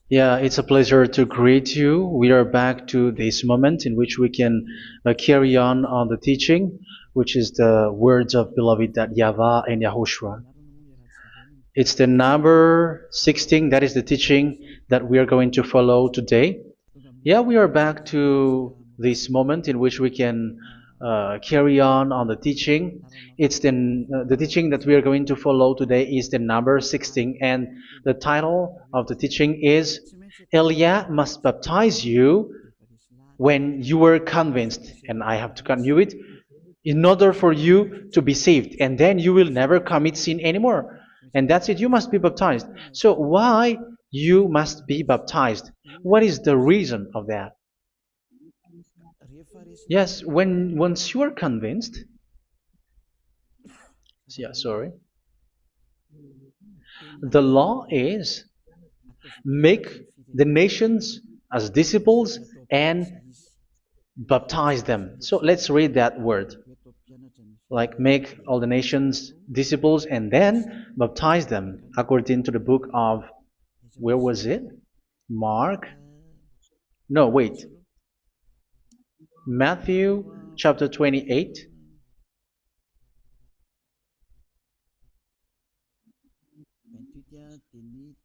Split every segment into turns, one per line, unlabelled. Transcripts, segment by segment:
Yeah, it's a pleasure to greet you. We are back to this moment in which we can carry on the teaching, which is the words of beloved that YAHVAH and YAHOSHUA. It's the number 16, that is the teaching that we are going to follow today. Yeah, we are back to this moment in which we can carry on the teaching. It's the teaching that we are going to follow today is the number 16, and the title of the teaching is Elia must baptize you when you were convinced, and I have to continue it, in order for you to be saved, and then you will never commit sin anymore. And that's it, you must be baptized. So why you must be baptized? What is the reason of that? Yes, when once you are convinced, yeah, sorry, the law is make the nations as disciples and baptize them. So let's read that word. Like make all the nations disciples and then baptize them according to the book of, where was it? Mark? No, wait. Matthew chapter 28.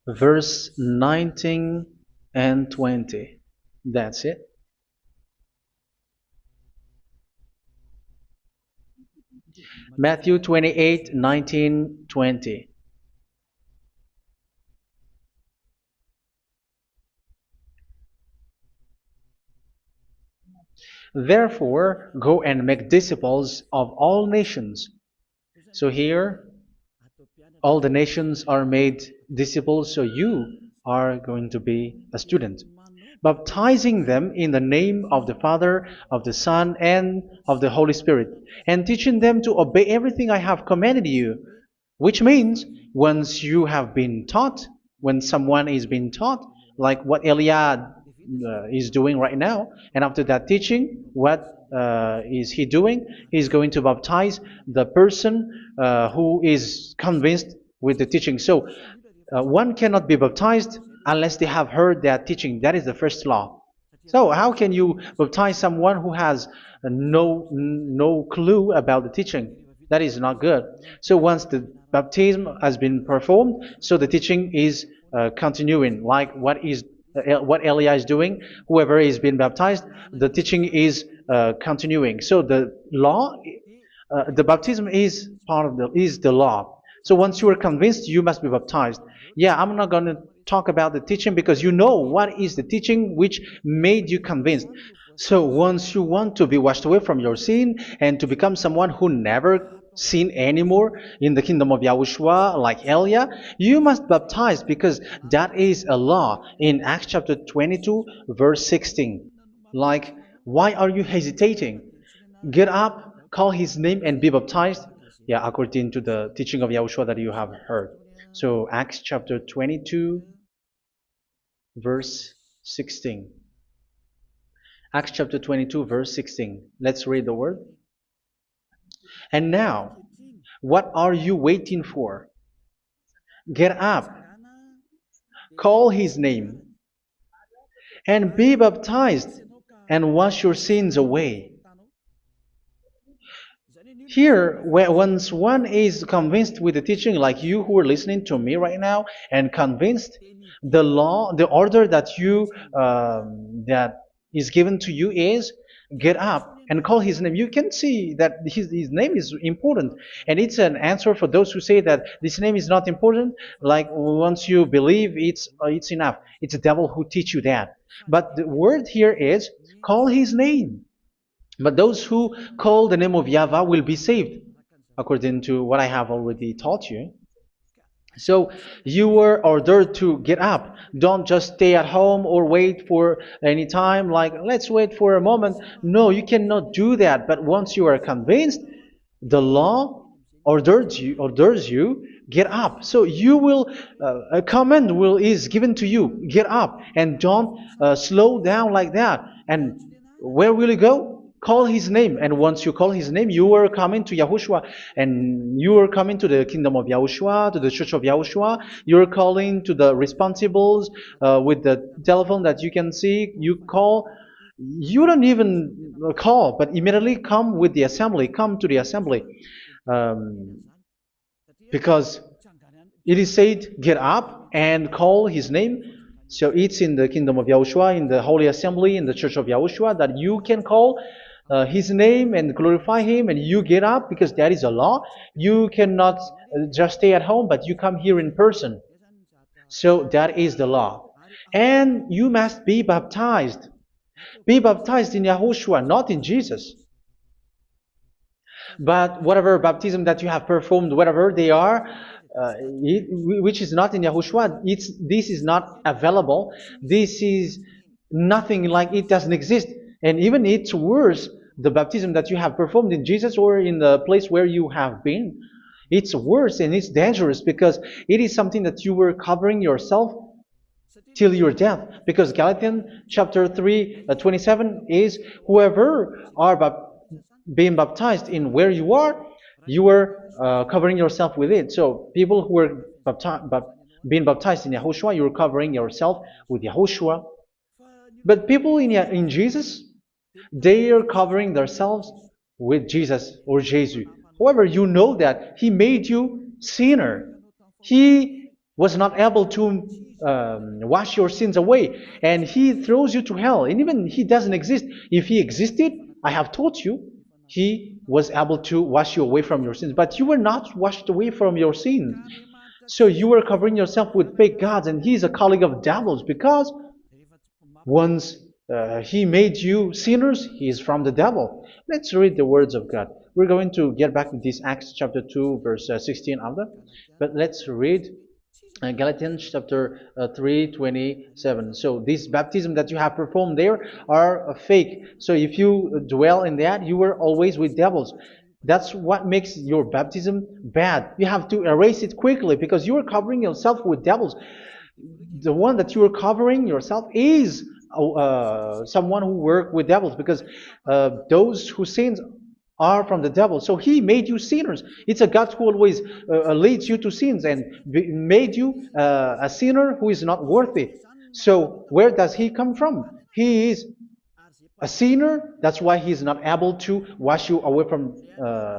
Verse 19 and 20. That's it. Matthew 28, 19, 20. Therefore, go and make disciples of all nations. So here, all the nations are made disciples, so you are going to be a student. Baptizing them in the name of the Father, of the Son, and of the Holy Spirit, and teaching them to obey everything I have commanded you. Which means, once you have been taught, when someone is being taught, like what Eliad is doing right now, and after that teaching, what is he doing? He's going to baptize the person who is convinced with the teaching. So one cannot be baptized unless they have heard that teaching. That is the first law. So how can you baptize someone who has no clue about the teaching? That is not good. So once the baptism has been performed, so the teaching is continuing. Like what Elia is doing, whoever is being baptized, the teaching is continuing. So the law, the baptism is part of the law. So once you are convinced, you must be baptized. Yeah, I'm not going to talk about the teaching because you know what is the teaching which made you convinced. So once you want to be washed away from your sin and to become someone who never sin anymore in the kingdom of YAHOSHUA like Elia, you must baptize because that is a law in Acts chapter 22 verse 16. Like, why are you hesitating? Get up, call his name and be baptized. Yeah, according to the teaching of YAHOSHUA that you have heard. So Acts chapter 22 verse 16. Acts chapter 22 verse 16. Let's read the word. And now, what are you waiting for? Get up, call his name, and be baptized, and wash your sins away. Here, once one is convinced with the teaching, like you who are listening to me right now, and convinced, the law, the order that that is given to you is get up and call his name. You can see that his name is important, and it's an answer for those who say that this name is not important. Like once you believe, it's enough. It's the devil who teach you that. But the word here is call his name. But those who call the name of YAHVAH will be saved, according to what I have already taught you. So you were ordered to get up. Don't just stay at home or wait for any time, like let's wait for a moment. No, you cannot do that. But once you are convinced, the law orders you get up. So you will a command is given to you, get up, and don't slow down like that. And where will you go? call his name. And once you call his name, you are coming to Yahushua. And you are coming to the kingdom of Yahushua, to the church of Yahushua. You are calling to the responsibles with the telephone that you can see. You call. You don't even call, but immediately come with the assembly. Come to the assembly. Um, because it is said, get up and call his name. So it's in the kingdom of Yahushua, in the holy assembly, in the church of Yahushua, that you can call his name and glorify him, and you get up, because that is a law. You cannot just stay at home, but you come here in person. So that is the law. And you must be baptized. Be baptized in Yahushua, not in Jesus. But whatever baptism that you have performed, whatever they are, which is not in Yahushua, this is not available. This is nothing, like it doesn't exist. And even it's worse, the baptism that you have performed in Jesus or in the place where you have been. It's worse and it's dangerous, because it is something that you were covering yourself till your death. Because Galatians chapter 3, 27 is, whoever are being baptized in where you are covering yourself with it. So people who were being baptized in Yahushua, you're covering yourself with Yahushua. But people in Jesus, they are covering themselves with Jesus or Jesus. However, you know that he made you sinner. He was not able to wash your sins away, and he throws you to hell. And even he doesn't exist. If he existed, I have taught you, he was able to wash you away from your sins. But you were not washed away from your sins. So you were covering yourself with fake gods, and he's a colleague of devils, because once he made you sinners, he is from the devil. Let's read the words of God. We're going to get back to this Acts chapter 2, verse 16 after. But let's read Galatians chapter 3, 27. So this baptism that you have performed there are fake. So if you dwell in that, you were always with devils. That's what makes your baptism bad. You have to erase it quickly, because you are covering yourself with devils. The one that you are covering yourself is someone who worked with devils, because those who sins are from the devil. So he made you sinners. It's a God who always leads you to sins, and made you a sinner who is not worthy. So where does he come from? He is a sinner. That's why he is not able to wash you away from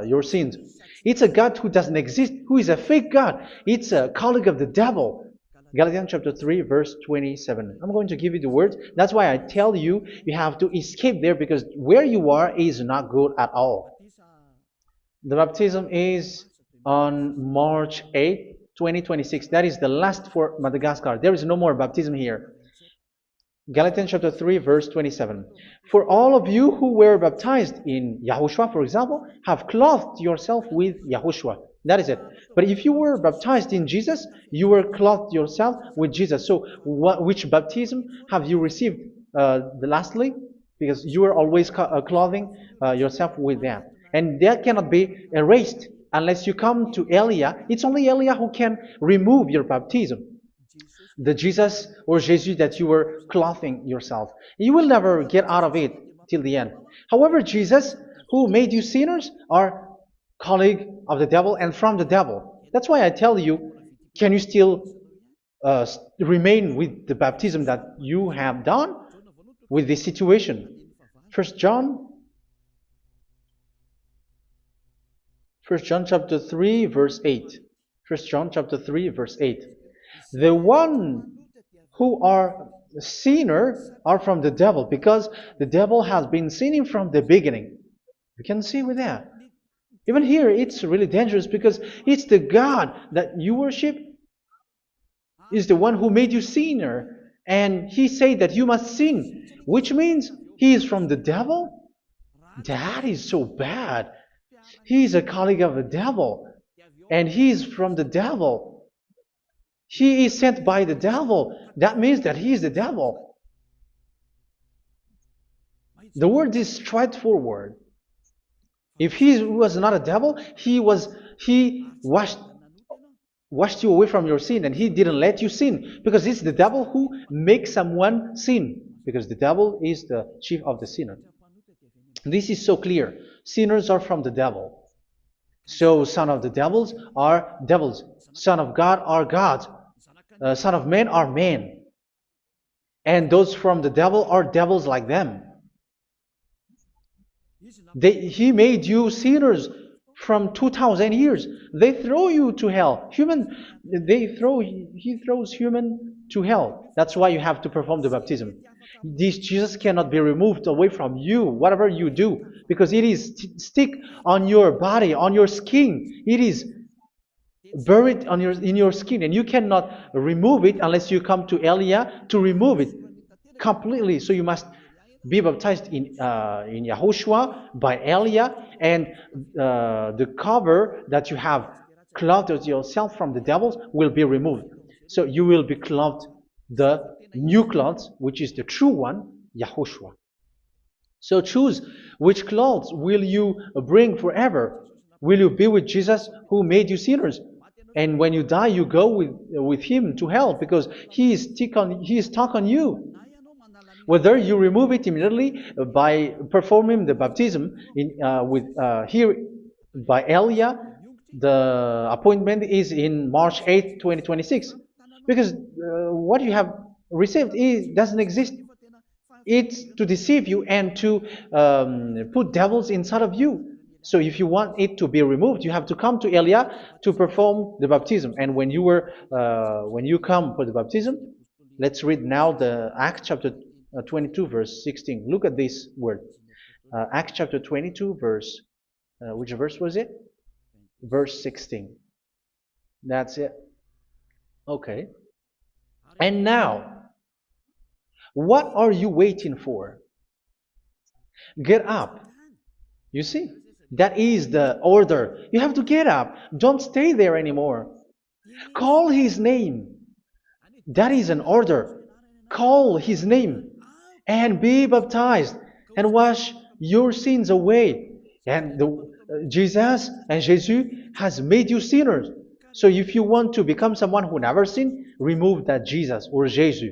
your sins. It's a God who doesn't exist, who is a fake God. It's a colleague of the devil. Galatians chapter 3, verse 27. I'm going to give you the words. That's why I tell you, you have to escape there, because where you are is not good at all. The baptism is on March 8, 2026. That is the last for Madagascar. There is no more baptism here. Galatians chapter 3, verse 27. For all of you who were baptized in Yahushua, for example, have clothed yourself with Yahushua. That is it. But if you were baptized in Jesus, you were clothed yourself with Jesus. So which baptism have you received lastly? Because you are always clothing yourself with that. And that cannot be erased unless you come to Eliah. It's only Eliah who can remove your baptism. The Jesus or Jesus that you were clothing yourself. You will never get out of it till the end. However, Jesus, who made you sinners, are colleague of the devil and from the devil. That's why I tell you, can you still remain with the baptism that you have done with this situation? First John chapter 3, verse 8. First John chapter 3, verse 8. The one who are sinner are from the devil, because the devil has been sinning from the beginning. You can see with that. Even here, it's really dangerous, because it's the God that you worship is the one who made you sinner. And he said that you must sin, which means he is from the devil. That is so bad. He is a colleague of the devil. And he is from the devil. He is sent by the devil. That means that he is the devil. The word is straightforward. If he was not a devil, he washed you away from your sin, and he didn't let you sin, because it's the devil who makes someone sin, because the devil is the chief of the sinner. This is so clear. Sinners are from the devil. So son of the devils are devils. Son of God are gods. Son of men are men. And those from the devil are devils like them. He made you sinners from 2,000 years. They throw you to hell. He throws human to hell. That's why you have to perform the baptism. This Jesus cannot be removed away from you, whatever you do, because it is stick on your body, on your skin. It is buried in your skin, and you cannot remove it unless you come to Elia to remove it completely. So you must be baptized in YAHOSHUA by Elia, and the cover that you have clothed yourself from the devils will be removed. So you will be clothed the new clothes, which is the true one, YAHOSHUA. So choose which clothes will you bring forever. Will you be with Jesus who made you sinners? And when you die, you go with him to hell because he is stuck on you. Whether you remove it immediately by performing the baptism here by Elia, the appointment is in March 8, 2026. Because what you have received doesn't exist. It's to deceive you and to put devils inside of you. So if you want it to be removed, you have to come to Elia to perform the baptism. And when you come for the baptism, let's read now the Acts chapter 22 verse 16. Look at this word. Acts chapter 22 verse, which verse was it? Verse 16. That's it. Okay. And now, what are you waiting for? Get up. You see, that is the order. You have to get up. Don't stay there anymore. Call his name. That is an order. Call his name and be baptized and wash your sins away. And Jesus has made you sinners. So if you want to become someone who never sinned, remove that Jesus or Jesus.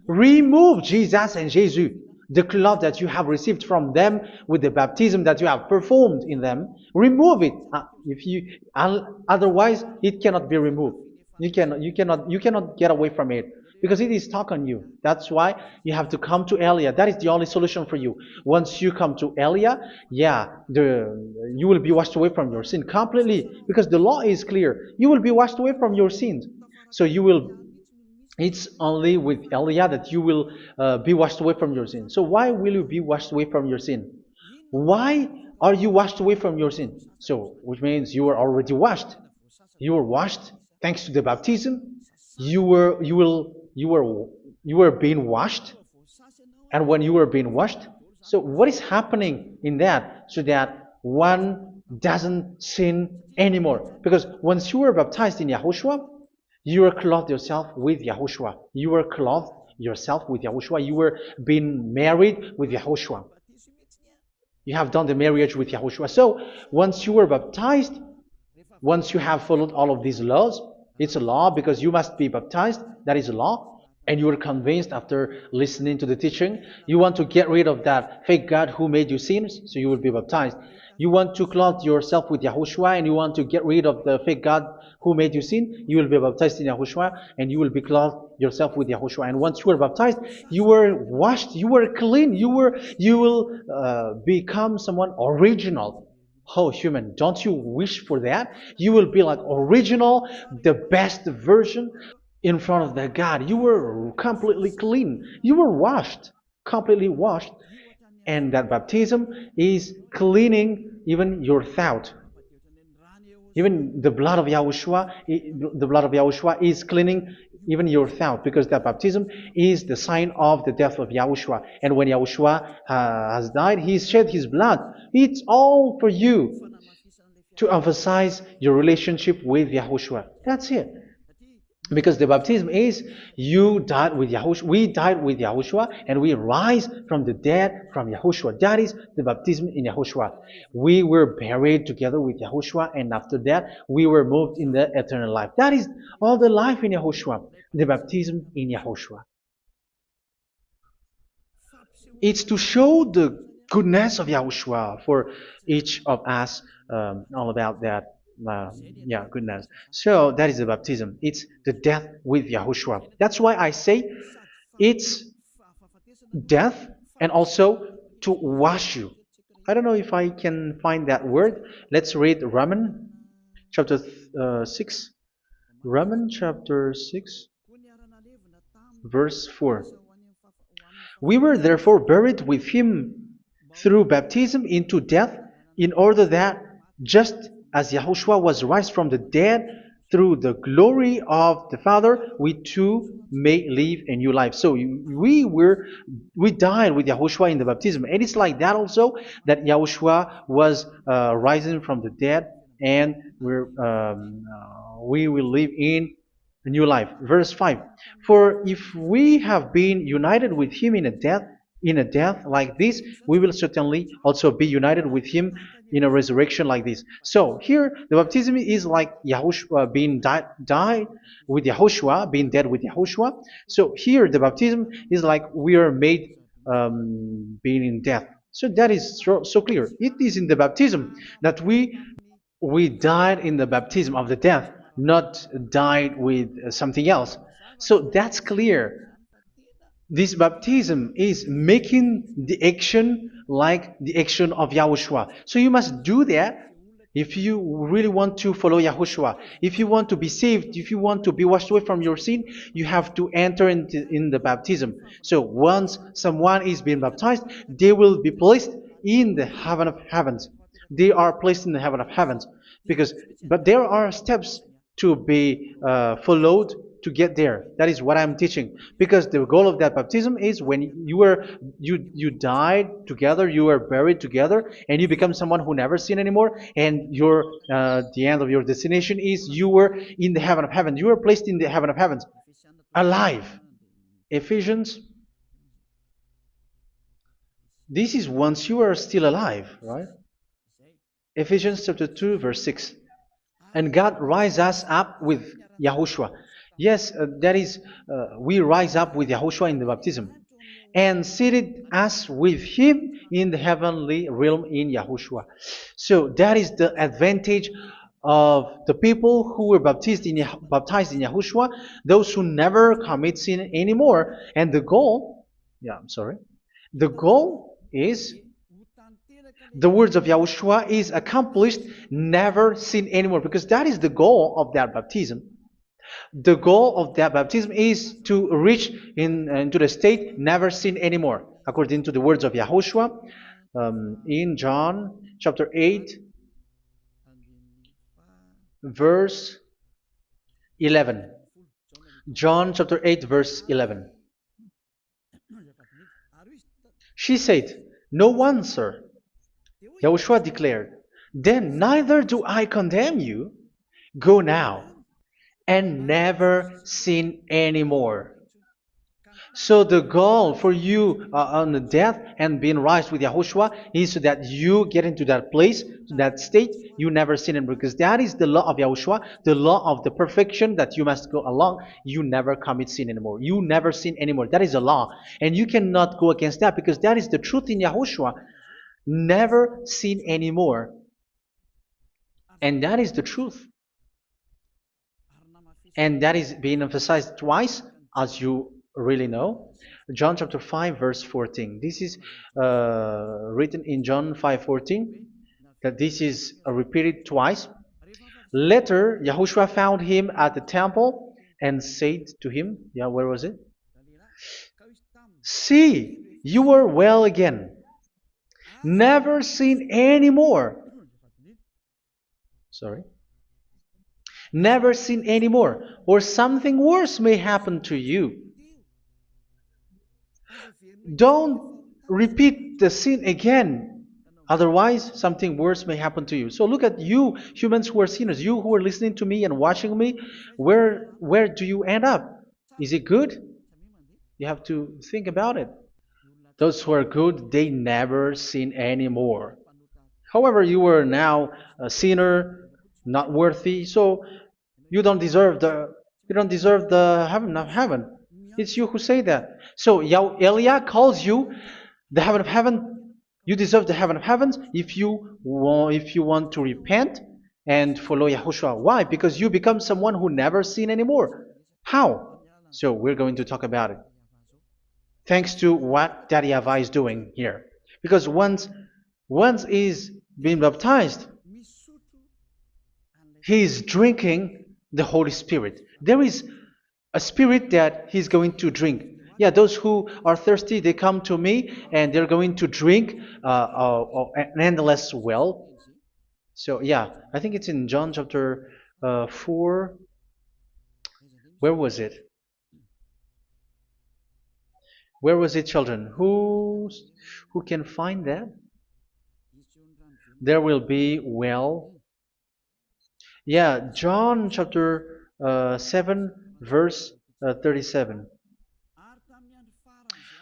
Remove Jesus and Jesus, the cloth that you have received from them with the baptism that you have performed in them. Remove it. Otherwise, it cannot be removed. You cannot get away from it because it is stuck on you. That's why you have to come to Elia. That is the only solution for you. Once you come to Elia, you will be washed away from your sin completely because the law is clear. You will be washed away from your sins. So it's only with Elia that you will be washed away from your sin. So why will you be washed away from your sin? Why are you washed away from your sin? So, which means you are already washed. You were washed thanks to the baptism. You were being washed, and when you were being washed, so what is happening in that? So that one doesn't sin anymore. Because once you were baptized in YAHOSHUA, you were clothed yourself with YAHOSHUA. You were clothed yourself with YAHOSHUA. You were being married with YAHOSHUA. You have done the marriage with YAHOSHUA. So once you were baptized, once you have followed all of these laws, it's a law because you must be baptized. That is a law. And you are convinced after listening to the teaching, you want to get rid of that fake God who made you sinners, so you will be baptized. You want to clothe yourself with YAHOSHUA and you want to get rid of the fake God who made you sin, you will be baptized in YAHOSHUA and you will be clothed yourself with YAHOSHUA. And once you are baptized, you were washed, you were clean, you will become someone original. Oh, human, don't you wish for that? You will be like original, the best version in front of that God. You were completely clean. You were washed, completely washed. And that baptism is cleaning even your thought. Even the blood of YAHOSHUA is cleaning even your thought, because that baptism is the sign of the death of YAHOSHUA. And when YAHOSHUA has died, he shed his blood. It's all for you to emphasize your relationship with YAHOSHUA. That's it. Because the baptism is you died with YAHOSHUA, we died with YAHOSHUA, and we rise from the dead from YAHOSHUA. That is the baptism in YAHOSHUA. We were buried together with YAHOSHUA, and after that we were moved in the eternal life. That is all the life in YAHOSHUA, the baptism in YAHOSHUA. It's to show the goodness of Yahushua for each of us, all about that. Uh, yeah, goodness. So that is the baptism. It's the death with Yahushua. That's why I say it's death and also to wash you. I don't know if I can find that word. Let's read Romans chapter 6. Romans chapter 6, verse 4. We were therefore buried with him through baptism into death, in order that, just as Yahushua was raised from the dead through the glory of the Father, we too may live a new life. So we died with Yahushua in the baptism, and it's like that also that Yahushua was rising from the dead, and we will live in a new life. Verse 5. For if we have been united with him in a death like this, we will certainly also be united with him in a resurrection like this. So here the baptism is like Yahushua being died with Yahushua, being dead with Yahushua. So here the baptism is like we are made being in death. So that is so clear. It is in the baptism that we died in the baptism of the death, not died with something else. So that's clear. This baptism is making the action like the action of Yahushua. So you must do that if you really want to follow Yahushua. If you want to be saved, if you want to be washed away from your sin, you have to enter in the baptism. So once someone is being baptized, they will be placed in the heaven of heavens. They are placed in the heaven of heavens, but there are steps to be followed to get there. That is what I'm teaching. Because the goal of that baptism is when you died together, you were buried together, and you become someone who never sin anymore. And the end of your destination is you were in the heaven of heaven. You were placed in the heaven of heavens, alive. Ephesians. This is once you are still alive, right? Ephesians chapter 2, verse 6. And God rise us up with Yahushua. Yes, that is, we rise up with Yahushua in the baptism. And seated us with him in the heavenly realm in Yahushua. So that is the advantage of the people who were baptized in Yahushua, those who never commit sin anymore. And the goal, the goal is the words of Yahushua is accomplished, never sin anymore, because that is the goal of that baptism. The goal of that baptism is to reach into the state never sin anymore, according to the words of Yahushua in John chapter 8, verse 11. John chapter 8, verse 11. She said, "No one, sir." Yahushua declared, "Then neither do I condemn you. Go now and never sin anymore." So the goal for you on the death and being raised with Yahushua is so that you get into that place, to that state, you never sin anymore. Because that is the law of Yahushua, the law of the perfection that you must go along. You never commit sin anymore. You never sin anymore. That is a law. And you cannot go against that because that is the truth in Yahushua. Never sin anymore. And that is the truth. And that is being emphasized twice, as you really know. John chapter 5, verse 14. This is written in John 5:14, that this is repeated twice. Later, Yahushua found him at the temple and said to him, where was it? "See, you are well again. Never sin anymore." Sorry. Never sin anymore, or something worse may happen to you. Don't repeat the sin again. Otherwise, something worse may happen to you. So look at you, humans who are sinners, you who are listening to me and watching me. Where do you end up? Is it good? You have to think about it. Those who are good, they never sin anymore. However, you are now a sinner, not worthy, so you don't deserve the heaven of heaven. It's you who say that. So Eliah calls you the heaven of heaven. You deserve the heaven of heavens if you want to repent and follow Yahushua. Why? Because you become someone who never sin anymore. How? So we're going to talk about it. Thanks to what Daddy YAHVAH is doing here. Because once he's been baptized, he is drinking the Holy Spirit. There is a spirit that he's going to drink. Yeah, those who are thirsty, they come to me and they're going to drink an endless well. So, yeah, I think it's in John chapter 4. Where was it? Where was it, children? Who can find that? There will be well. Yeah, John chapter 7, verse 37.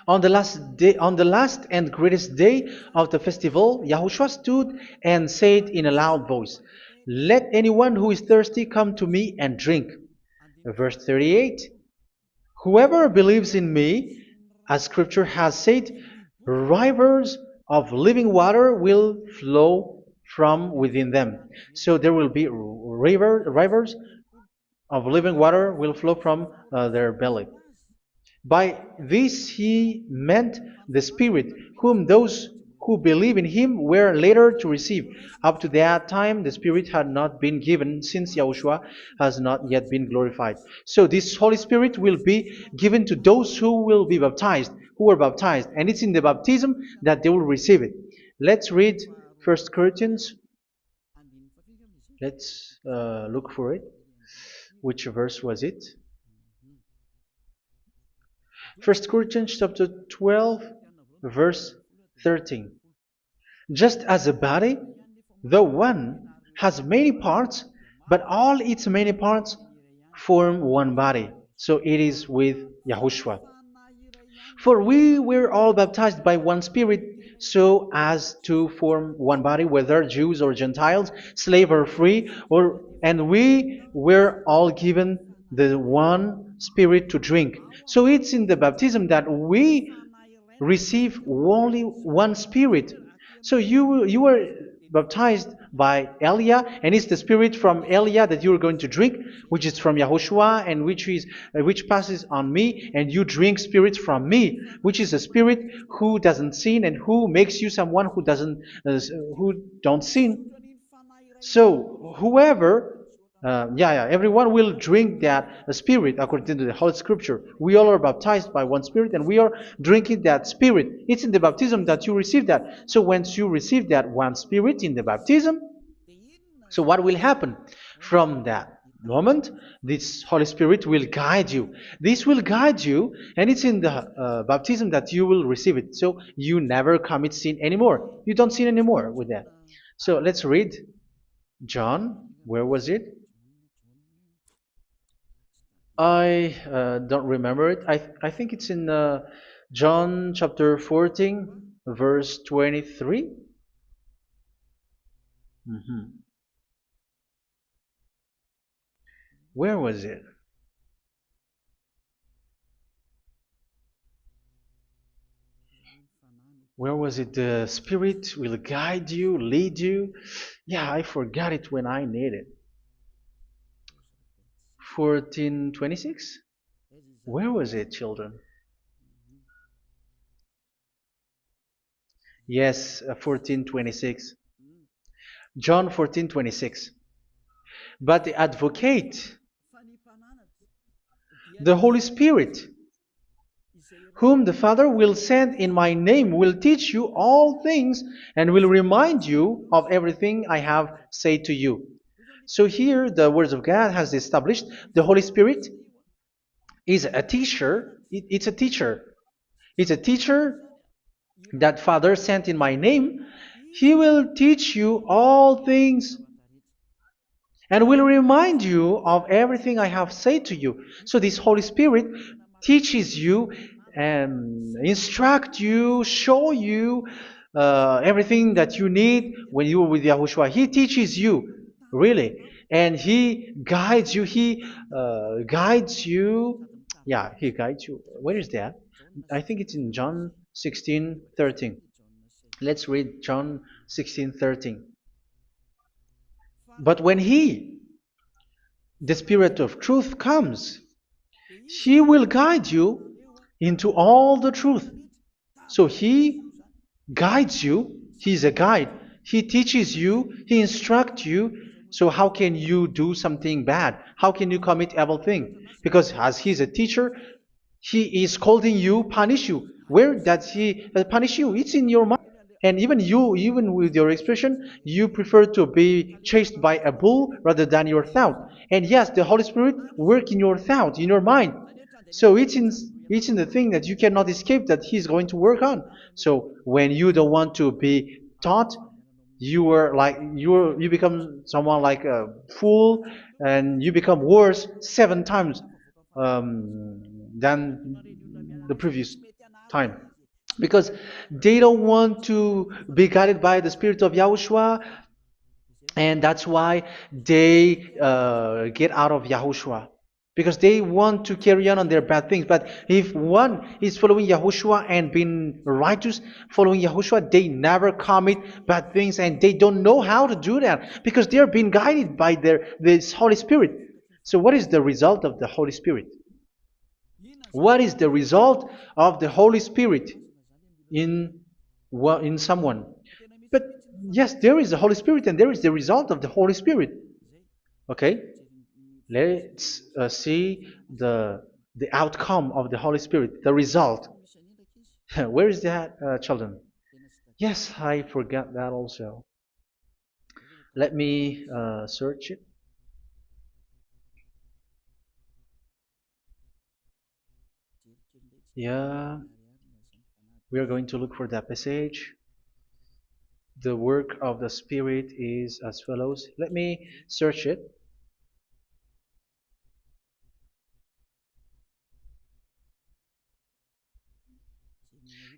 On the last and greatest day of the festival, Yahushua stood and said in a loud voice, "Let anyone who is thirsty come to me and drink." Verse 38, "Whoever believes in me, as Scripture has said, rivers of living water will flow from within them." So there will be rivers of living water will flow from their belly. By this he meant the Spirit, whom those who believe in him were later to receive. Up to that time, the Spirit had not been given, since Yahushua has not yet been glorified. So this Holy Spirit will be given to those who will be baptized, who are baptized, and it's in the baptism that they will receive it. Let's read 1 Corinthians. Let's look for it. Which verse was it? 1 Corinthians chapter 12, verse 13. Just as a body, though one, has many parts, but all its many parts form one body. So it is with Yahushua. For we were all baptized by one Spirit, so as to form one body, whether Jews or Gentiles, slave or free, and we were all given the one Spirit to drink. So it's in the baptism that we receive only one Spirit. So you were baptized by Elia, and it's the Spirit from Elia that you are going to drink, which is from Yahushua, and which passes on me, and you drink Spirit from me, which is a Spirit who doesn't sin and who makes you someone who don't sin. So whoever everyone will drink that Spirit according to the Holy Scripture. We all are baptized by one Spirit, and we are drinking that Spirit. It's in the baptism that you receive that. So once you receive that one Spirit in the baptism, so what will happen? From that moment, this Holy Spirit will guide you. This will guide you, and it's in the baptism that you will receive it. So you never commit sin anymore. You don't sin anymore with that. So let's read John. Where was it? I don't remember it. I think it's in John chapter 14, verse 23. Mhm. Where was it? Where was it? The Spirit will guide you, lead you. Yeah, I forgot it when I need it. 14:26? Where was it, children? Yes, 14:26. John 14:26. But the advocate, the Holy Spirit, whom the Father will send in my name, will teach you all things and will remind you of everything I have said to you. So here the words of God has established the Holy Spirit is a teacher. It's a teacher. It's a teacher that Father sent in my name. He will teach you all things and will remind you of everything I have said to you. So this Holy Spirit teaches you and instruct you, show you everything that you need when you are with Yahushua. He teaches you, really, and He guides you. He guides you. Yeah, He guides you. Where is that? I think it's in John 16:13. Let's read John 16:13. But when He, the Spirit of truth, comes, He will guide you into all the truth. So He guides you. He's a guide. He teaches you. He instructs you. So how can you do something bad? How can you commit evil thing? Because as He's a teacher, He is scolding you, punish you. Where does He punish you? It's in your mind. And even you, even with your expression, you prefer to be chased by a bull rather than your thought. And yes, the Holy Spirit work in your thought, in your mind. So it's in the thing that you cannot escape that He's going to work on. So when you don't want to be taught, you become someone like a fool, and you become worse 7 times than the previous time, because they don't want to be guided by the Spirit of Yahushua, and that's why they get out of Yahushua, because they want to carry on their bad things. But if one is following Yahushua and being righteous, following Yahushua, they never commit bad things, and they don't know how to do that because they are being guided by this Holy Spirit. So what is the result of the Holy Spirit? What is the result of the Holy Spirit in in someone? But yes, there is the Holy Spirit and there is the result of the Holy Spirit. Okay, let's see the outcome of the Holy Spirit, the result. Where is that, children? Yes, I forgot that also. Let me search it. Yeah, we are going to look for that passage. The work of the Spirit is as follows. Let me search it.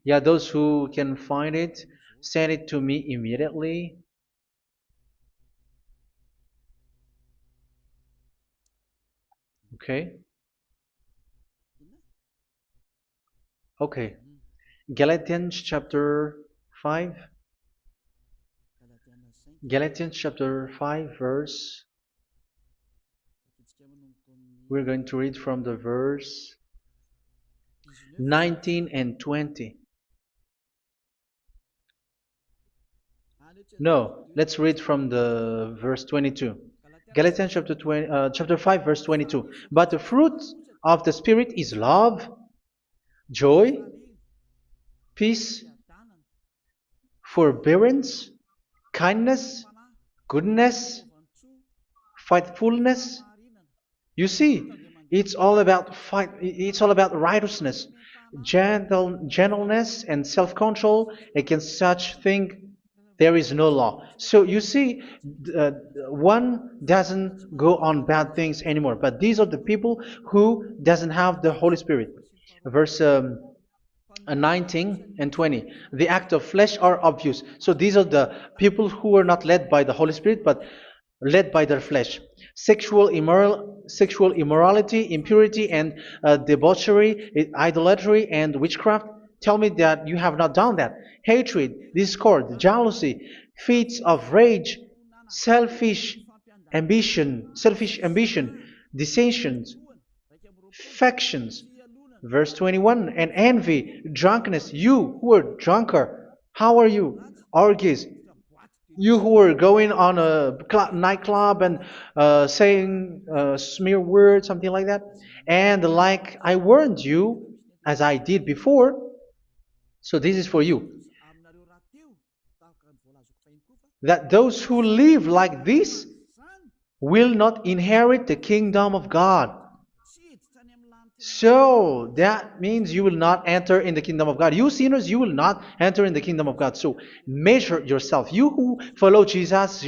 Yeah, those who can find it, send it to me immediately. Okay. Okay. Galatians chapter 5. Galatians chapter 5 verse. We're going to read from the verse 19 and 20. No, let's read from the verse 22. Galatians chapter 5 verse 22. But the fruit of the Spirit is love, joy, peace, forbearance, kindness, goodness, faithfulness. You see, it's all about fight. It's all about righteousness, gentleness, and self-control. Against such thing, there is no law. So you see, uh, one doesn't go on bad things anymore. But these are the people who doesn't have the Holy Spirit. Verse 19 and 20. The act of flesh are obvious. So these are the people who are not led by the Holy Spirit, but led by their flesh. Sexual immorality, impurity, and debauchery, idolatry, and witchcraft. Tell me that you have not done that. Hatred, discord, jealousy, fits of rage, selfish ambition, dissensions, factions. Verse 21, and envy, drunkenness. You who are drunker, how are you? Orgies. You who are going on a nightclub and saying smear words, something like that. And like I warned you, as I did before, so this is for you, that those who live like this will not inherit the kingdom of God. So that means you will not enter in the kingdom of God. You sinners, you will not enter in the kingdom of God. So measure yourself. You who follow Jesus,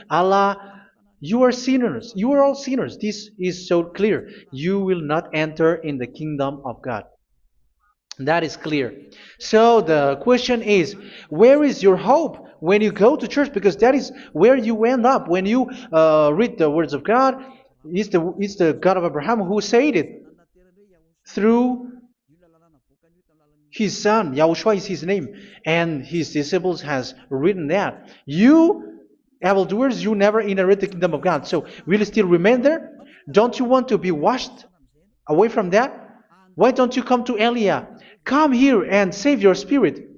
Allah, you are sinners. You are all sinners. This is so clear. You will not enter in the kingdom of God. That is clear. So the question is, where is your hope when you go to church? Because that is where you end up when you read the words of God. It's the God of Abraham who said it through His son, Yahushua is his name, and his disciples has written that. You, evildoers, you never inherit the kingdom of God. So will you still remain there? Don't you want to be washed away from that? Why don't you come to Elia? Come here and save your spirit.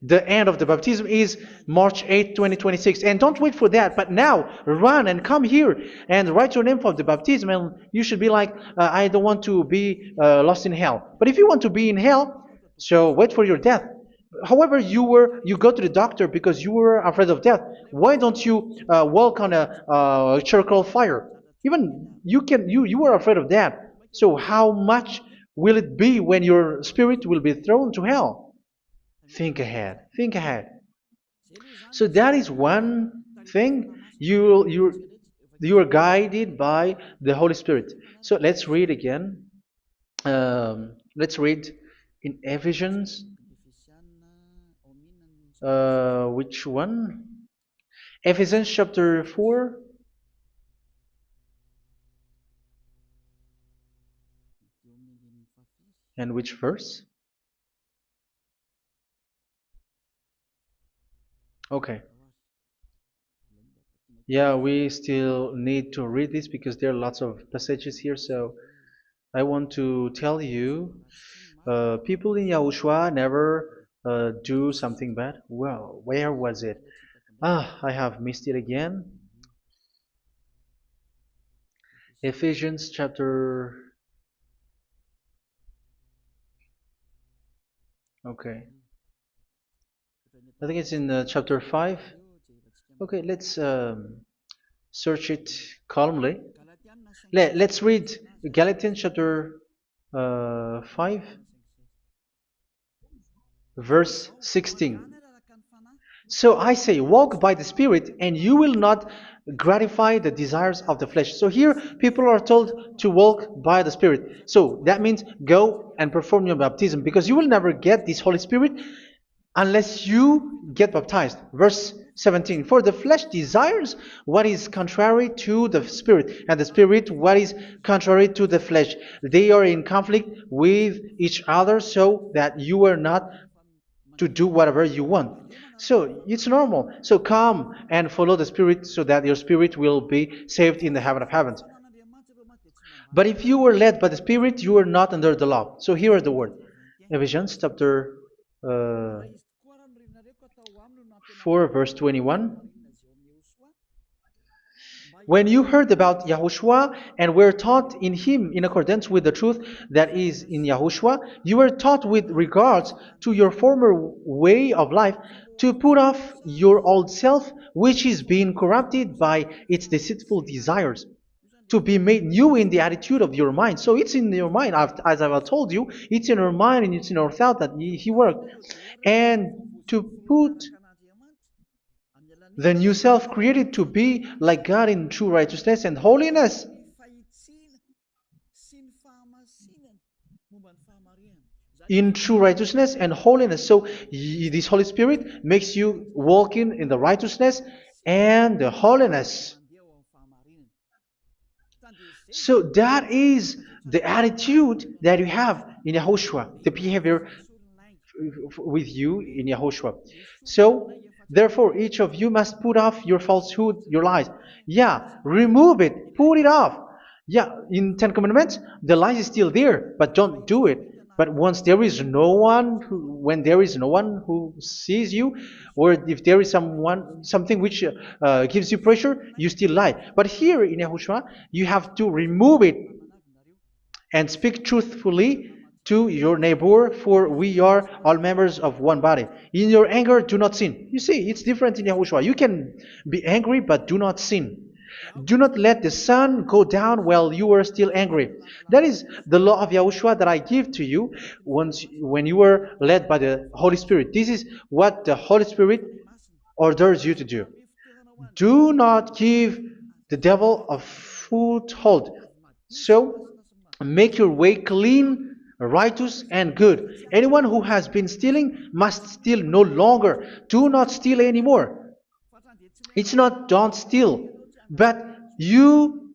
The end of the baptism is March 8th, 2026. And don't wait for that, but now run and come here and write your name for the baptism. And you should be like, I don't want to be lost in hell. But if you want to be in hell, so wait for your death. However, you go to the doctor because you were afraid of death. Why don't you walk on a charcoal fire? Even you were afraid of that. So how much will it be when your spirit will be thrown to hell? Think ahead. Think ahead. So that is one thing. You are guided by the Holy Spirit. So let's read again. Let's read in Ephesians. Which one? Ephesians chapter 4. And which verse? Okay. Yeah, we still need to read this because there are lots of passages here. So I want to tell you, people in Yahushua never do something bad. Well, where was it? I have missed it again. Ephesians chapter. Okay. I think it's in chapter 5. Okay, let's search it calmly. Let's read Galatians chapter 5, verse 16. So I say, walk by the Spirit, and you will not gratify the desires of the flesh. So here, people are told to walk by the Spirit. So that means go and perform your baptism, because you will never get this Holy Spirit unless you get baptized. Verse 17. For the flesh desires what is contrary to the Spirit, and the Spirit what is contrary to the flesh. They are in conflict with each other, so that you are not to do whatever you want. So it's normal. So come and follow the Spirit so that your spirit will be saved in the heaven of heavens. But if you were led by the Spirit, you are not under the law. So here are the word. Ephesians chapter 4 verse 21. When you heard about Yahushua and were taught in him in accordance with the truth that is in Yahushua, you were taught with regards to your former way of life to put off your old self, which is being corrupted by its deceitful desires, to be made new in the attitude of your mind. So it's in your mind, as I've told you, it's in your mind and it's in your thought that he worked. And to put the new self created to be like God in true righteousness and holiness. In true righteousness and holiness. So this Holy Spirit makes you walking in the righteousness and the holiness. So that is the attitude that you have in Yahushua, the behavior with you in Yahushua. So therefore, each of you must put off your falsehood, your lies. Yeah, remove it, put it off. Yeah, in Ten Commandments, the lies is still there, but don't do it. But once there is no one, when there is no one who sees you, or if there is something which gives you pressure, you still lie. But here in Yahushua, you have to remove it and speak truthfully to your neighbor, for we are all members of one body. In your anger, do not sin. You see, it's different in Yahushua. You can be angry, but do not sin. Do not let the sun go down while you are still angry. That is the law of Yahushua that I give to you when you were led by the Holy Spirit. This is what the Holy Spirit orders you to do. Do not give the devil a foothold. So, make your way clean, righteous, and good. Anyone who has been stealing must steal no longer. Do not steal anymore. It's not don't steal, but you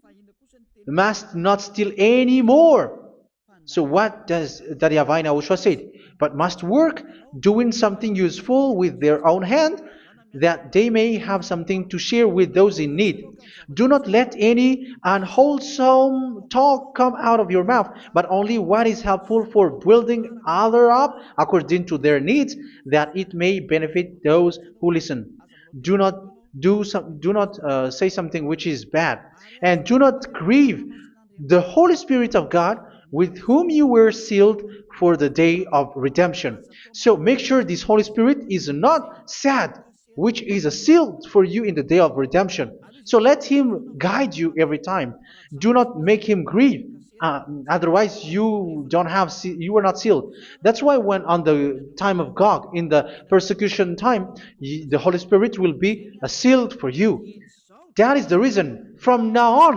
must not steal anymore. So what does the Yahweh YAHOSHUA said? But must work doing something useful with their own hand, that they may have something to share with those in need. Do not let any unwholesome talk come out of your mouth, but only what is helpful for building other up according to their needs, that it may benefit those who listen. Do not do not say something which is bad, and do not grieve the Holy Spirit of God, with whom you were sealed for the day of redemption. So make sure this Holy Spirit is not sad, which is a seal for you in the day of redemption. So let Him guide you every time. Do not make Him grieve. Otherwise, you don't have you are not sealed. That's why when on the time of God, in the persecution time, the Holy Spirit will be a sealed for you. That is the reason. From now on,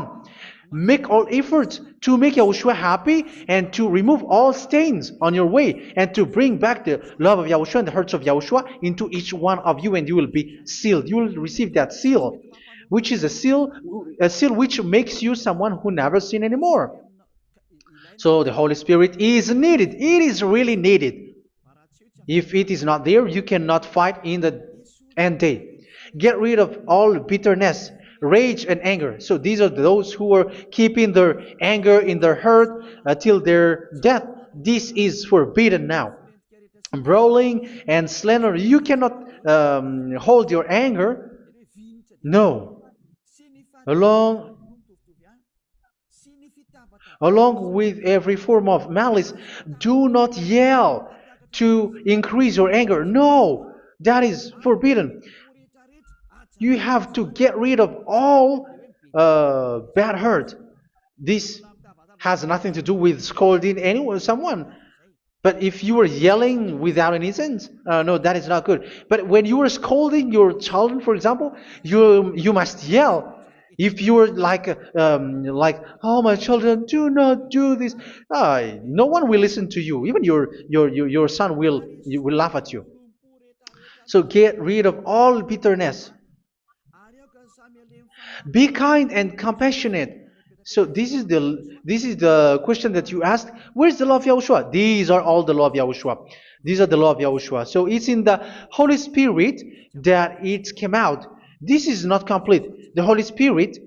make all efforts to make Yahushua happy and to remove all stains on your way and to bring back the love of Yahushua and the hearts of Yahushua into each one of you, and you will be sealed. You will receive that seal, which is a seal which makes you someone who never sin anymore. So the Holy Spirit is needed. It is really needed. If it is not there, you cannot fight in the end day. Get rid of all bitterness, rage, and anger. So these are those who are keeping their anger in their heart till their death. This is forbidden now. Brawling and slander. You cannot hold your anger. No. Along Along with every form of malice, do not yell to increase your anger. No, that is forbidden. You have to get rid of all bad hurt. This has nothing to do with scolding anyone, someone. But if you are yelling without any sense, no, that is not good. But when you are scolding your children, for example, you must yell. If you are like, oh my children, do not do this, no one will listen to you. Even your son will laugh at you. So get rid of all bitterness. Be kind and compassionate. So this is the question that you asked. Where's the law of Yahushua? These are all the law of Yahushua. These are the law of Yahushua. So it's in the Holy Spirit that it came out. This is not complete. The Holy Spirit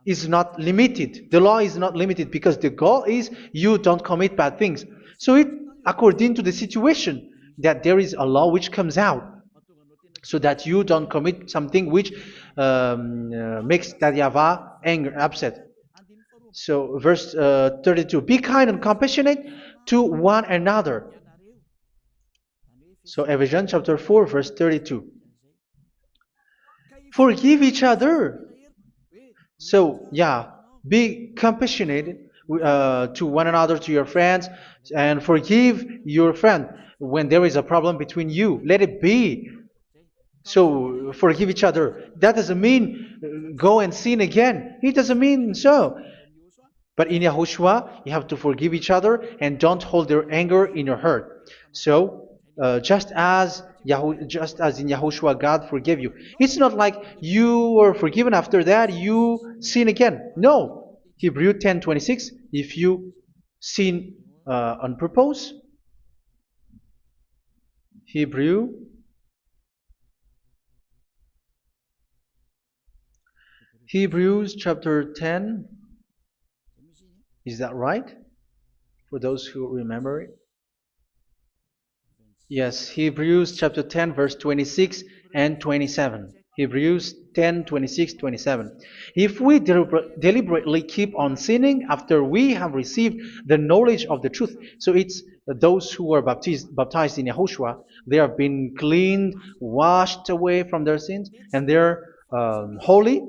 is not limited. The law is not limited because the goal is you don't commit bad things. So it according to the situation that there is a law which comes out, so that you don't commit something which makes that YAHVAH anger, upset. So verse 32, be kind and compassionate to one another. So Ephesians chapter 4 verse 32. Forgive each other. So yeah, be compassionate to one another, to your friends, and forgive your friend when there is a problem between you. Let it be. So forgive each other. That doesn't mean go and sin again. It doesn't mean so. But in Yahushua, you have to forgive each other and don't hold their anger in your heart. So just as in Yahushua, God forgave you. It's not like you were forgiven after that you sin again. No. Hebrew 10:26. If you sin on purpose, Hebrews chapter 10. Is that right? For those who remember it? Yes, Hebrews chapter 10 verse 26 and 27. Hebrews 10, 26, 27. If we deliberately keep on sinning after we have received the knowledge of the truth, so it's those who are baptized in Yahushua, they have been cleaned, washed away from their sins, and they're holy.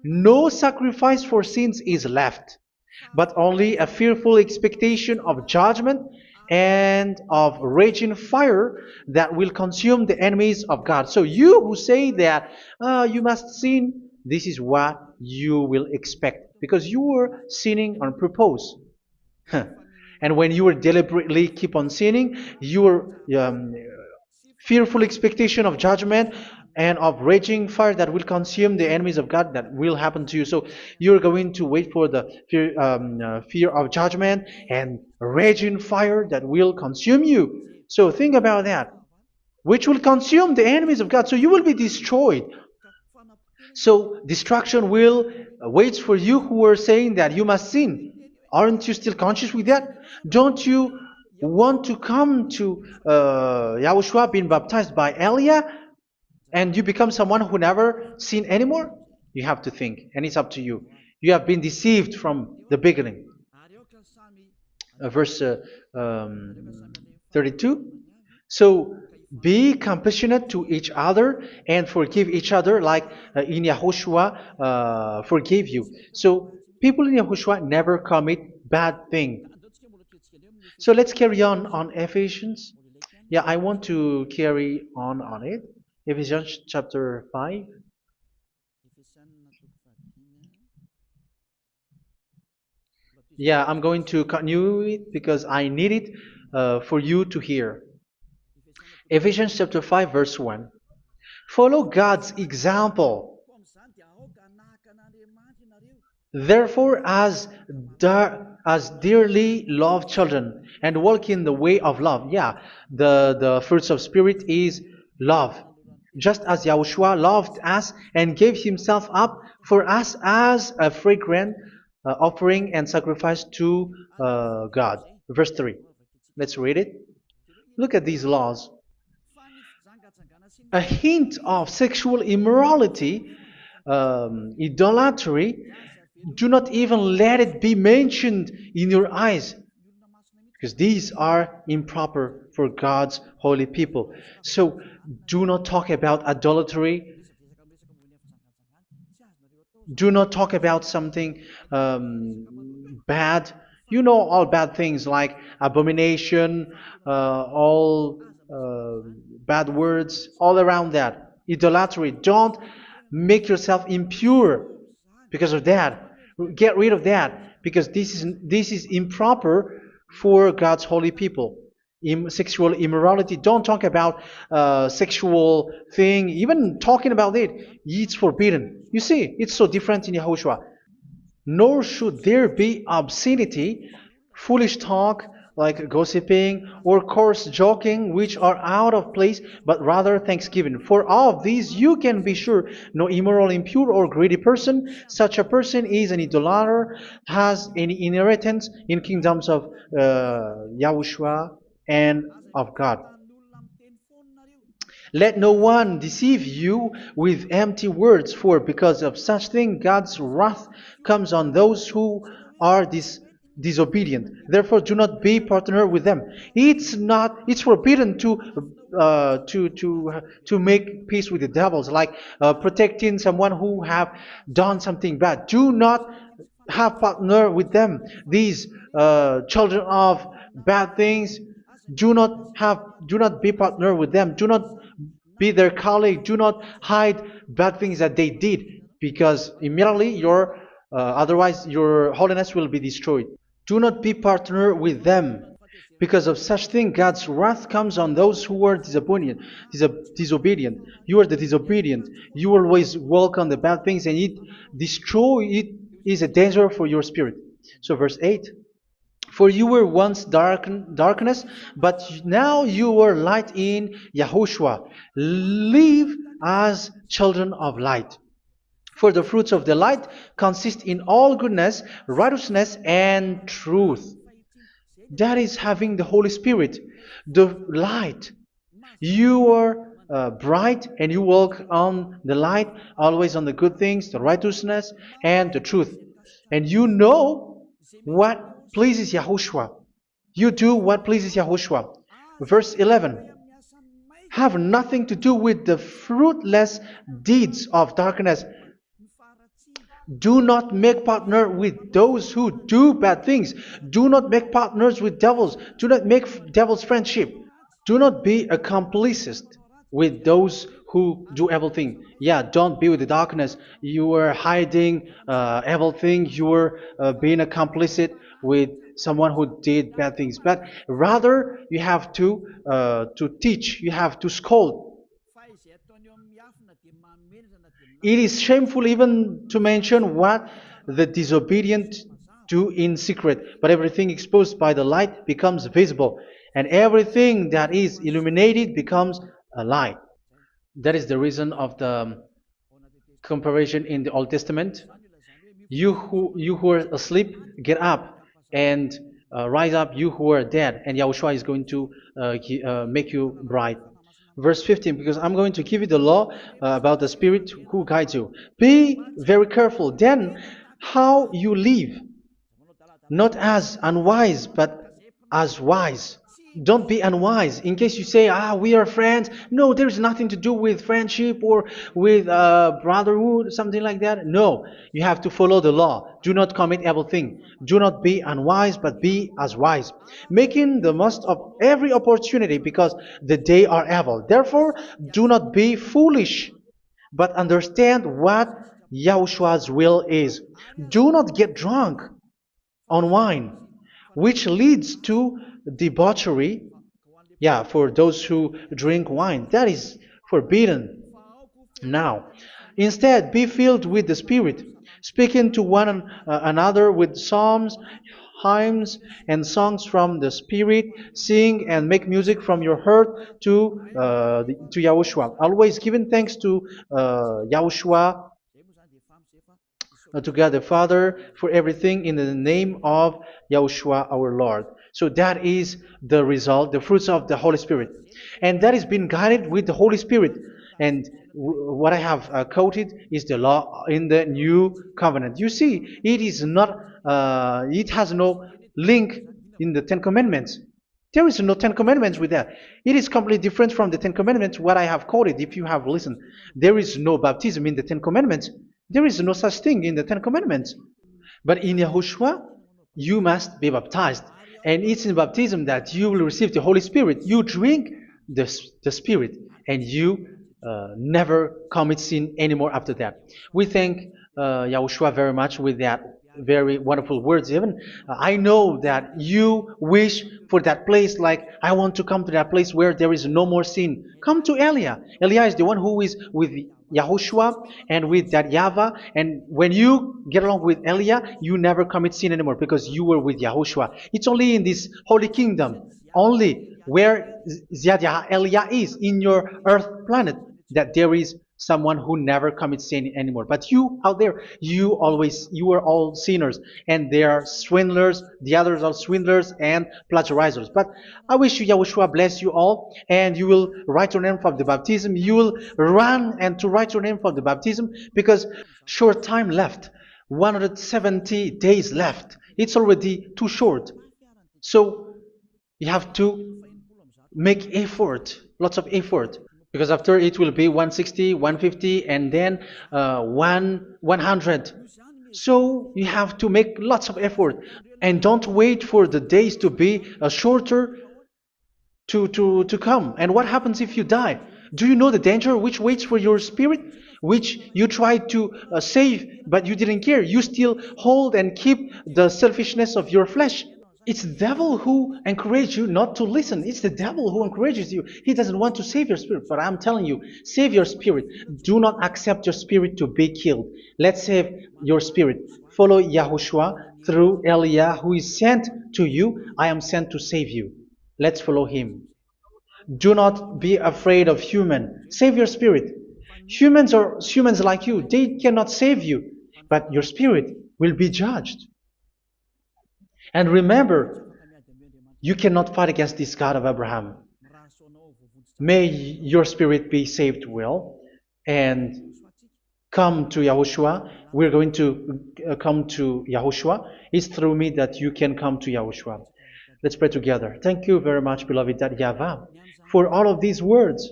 No sacrifice for sins is left, but only a fearful expectation of judgment and of raging fire that will consume the enemies of God. So you who say that you must sin, this is what you will expect, because you were sinning on purpose. And when you were deliberately keep on sinning, you were fearful expectation of judgment and of raging fire that will consume the enemies of God that will happen to you. So you're going to wait for the fear of judgment and raging fire that will consume you. So think about that, which will consume the enemies of God. So you will be destroyed. So destruction will wait for you who are saying that you must sin. Aren't you still conscious with that? Don't you want to come to Yahushua being baptized by Elia and you become someone who never sinned anymore? You have to think, and it's up to you. You have been deceived from the beginning. Verse 32. So be compassionate to each other and forgive each other like in Yahushua forgave you. So people in Yahushua never commit bad thing. So let's carry on Ephesians. Yeah, I want to carry on it. Ephesians chapter 5. Yeah, I'm going to continue it because I need it for you to hear. Ephesians chapter 5 verse 1. Follow God's example. Therefore, as dearly loved children, and walk in the way of love. Yeah, the fruits of spirit is love. Just as Yahushua loved us and gave himself up for us as a fragrant offering and sacrifice to God. Verse 3. Let's read it. Look at these laws. A hint of sexual immorality, idolatry, do not even let it be mentioned in your eyes, because these are improper for God's holy people. So do not talk about idolatry. Do not talk about something bad. You know all bad things like abomination, all bad words, all around that. Idolatry. Don't make yourself impure because of that. Get rid of that because this is improper for God's holy people. Sexual immorality. Don't talk about sexual thing. Even talking about it's forbidden. You see, it's so different in Yahushua. Nor should there be obscenity, foolish talk like gossiping or coarse joking, which are out of place, but rather thanksgiving. For of these you can be sure: no immoral, impure, or greedy person, such a person is an idolater, has any inheritance in kingdoms of Yahushua and of God. Let no one deceive you with empty words, for because of such thing God's wrath comes on those who are disobedient. Therefore, do not be partner with them. It's forbidden to make peace with the devils, like protecting someone who have done something bad. Do not have partner with them. These children of bad things, do not be partner with them. Do not be their colleague. Do not hide bad things that they did, because immediately otherwise your holiness will be destroyed. Do not be partner with them. Because of such thing, God's wrath comes on those who are disobedient. Disobedient. You are the disobedient. You always walk on the bad things, and it is a danger for your spirit. So verse 8. For you were once darkness, but now you are light in Yahushua. Live as children of light. For the fruits of the light consist in all goodness, righteousness, and truth. That is having the Holy Spirit, the light. You are bright and you walk on the light, always on the good things, the righteousness, and the truth. And you know what pleases Yahushua. You do what pleases Yahushua. Verse 11. Have nothing to do with the fruitless deeds of darkness. Do not make partner with those who do bad things. Do not make partners with devils. Do not make devils friendship. Do not be a complicit with those who do evil thing. Yeah, don't be with the darkness. You are hiding evil thing. You are being a complicit with someone who did bad things, but rather you have to teach, you have to scold. It is shameful even to mention what the disobedient do in secret, but everything exposed by the light becomes visible, and everything that is illuminated becomes a light. That is the reason of the comparison in the Old Testament. You who are asleep, get up and rise up, you who are dead, and Yahushua is going to make you bright. Verse 15, because I'm going to give you the law about the Spirit who guides you. Be very careful then how you live, not as unwise, but as wise. Don't be unwise. In case you say, we are friends. No, there's nothing to do with friendship or with brotherhood, something like that. No, you have to follow the law. Do not commit evil thing. Do not be unwise, but be as wise, making the most of every opportunity, because the day are evil. Therefore, do not be foolish, but understand what Yahushua's will is. Do not get drunk on wine, which leads to debauchery. Yeah, for those who drink wine, that is forbidden now. Instead, be filled with the Spirit, speaking to one another with psalms, hymns, and songs from the Spirit. Sing and make music from your heart to Yahushua, always giving thanks to Yahushua, to God the Father, for everything in the name of Yahushua our Lord. So that is the result, the fruits of the Holy Spirit. And that is being guided with the Holy Spirit. And what I have quoted is the law in the new covenant. You see, it is not, it has no link in the Ten Commandments. There is no Ten Commandments with that. It is completely different from the Ten Commandments, what I have quoted, if you have listened. There is no baptism in the Ten Commandments. There is no such thing in the Ten Commandments. But in Yahushua, you must be baptized. And it's in baptism that you will receive the Holy Spirit. You drink the Spirit, and you never commit sin anymore after that. We thank Yahushua very much with that very wonderful words. Even I know that you wish for that place, like, I want to come to that place where there is no more sin. Come to Elia. Elia is the one who is with Yahushua and with that YAHVAH. And when you get along with Elia, you never commit sin anymore, because you were with Yahushua. It's only in this holy kingdom, only where Elia is, in your earth planet, that there is someone who never commits sin anymore. But you out there, you are all sinners, and they are swindlers. The others are swindlers and plagiarizers. But I wish you, Yahushua, bless you all, and you will write your name for the baptism. You will run and to write your name for the baptism, because short time left, 170 days left. It's already too short. So you have to make effort, lots of effort, because after it will be 160, 150, and then 100. So you have to make lots of effort, and don't wait for the days to be shorter to come. And what happens if you die? Do you know the danger which waits for your spirit, which you tried to save, but you didn't care? You still hold and keep the selfishness of your flesh. It's the devil who encourages you not to listen. It's the devil who encourages you. He doesn't want to save your spirit. But I'm telling you, save your spirit. Do not accept your spirit to be killed. Let's save your spirit. Follow Yahushua through Elia, who is sent to you. I am sent to save you. Let's follow him. Do not be afraid of human. Save your spirit. Humans are humans like you. They cannot save you. But your spirit will be judged. And remember, you cannot fight against this God of Abraham. May your spirit be saved well, and come to Yahushua. We're going to come to Yahushua. It's through me that you can come to Yahushua. Let's pray together. Thank you very much, beloved YAHVAH, for all of these words,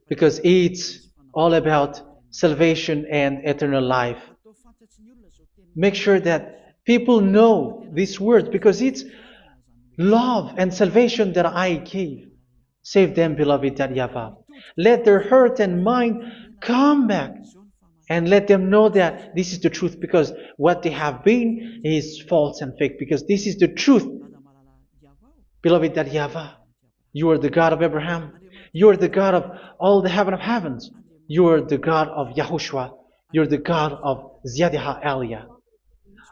because it's all about salvation and eternal life. Make sure that people know these words, because it's love and salvation that I gave. Save them, beloved YAHVAH. Let their heart and mind come back and let them know that this is the truth, because what they have been is false and fake, because this is the truth. Beloved, that YAHVAH, you are the God of Abraham. You are the God of all the heaven of heavens. You are the God of YAHOSHUA. You are the God of Ziyadiha Aliyah.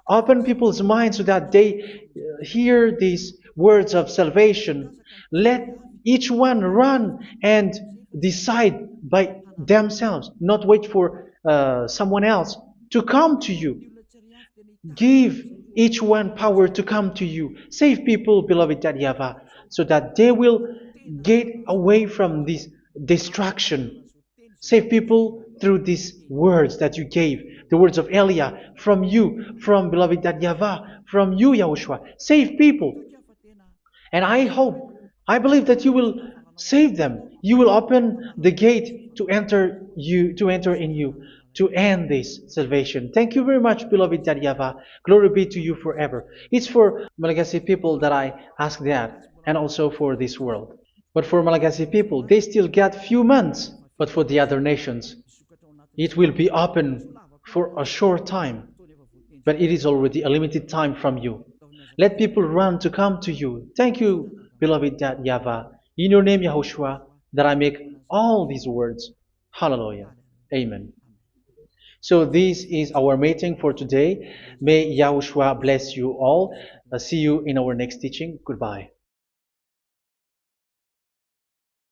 Open people's minds so that they hear these words of salvation. Let each one run and decide by themselves, not wait for someone else to come to you. Give each one power to come to you. Save people, beloved YAHVAH, so that they will get away from this distraction. Save people through these words that you gave, the words of Elia, from you, from beloved YAHVAH, from you, Yahushua. Save people. And I believe that you will save them. You will open the gate to enter in you, to end this salvation. Thank you very much, beloved YAHVAH. Glory be to you forever. It's for Malagasy people that I ask that, and also for this world. But for Malagasy people, they still get few months. But for the other nations, it will be open for a short time. But it is already a limited time from you. Let people run to come to you. Thank you, beloved YAHVAH. In your name, Yahushua, that I make all these words. Hallelujah. Amen. So this is our meeting for today. May Yahushua bless you all. See you in our next teaching. Goodbye.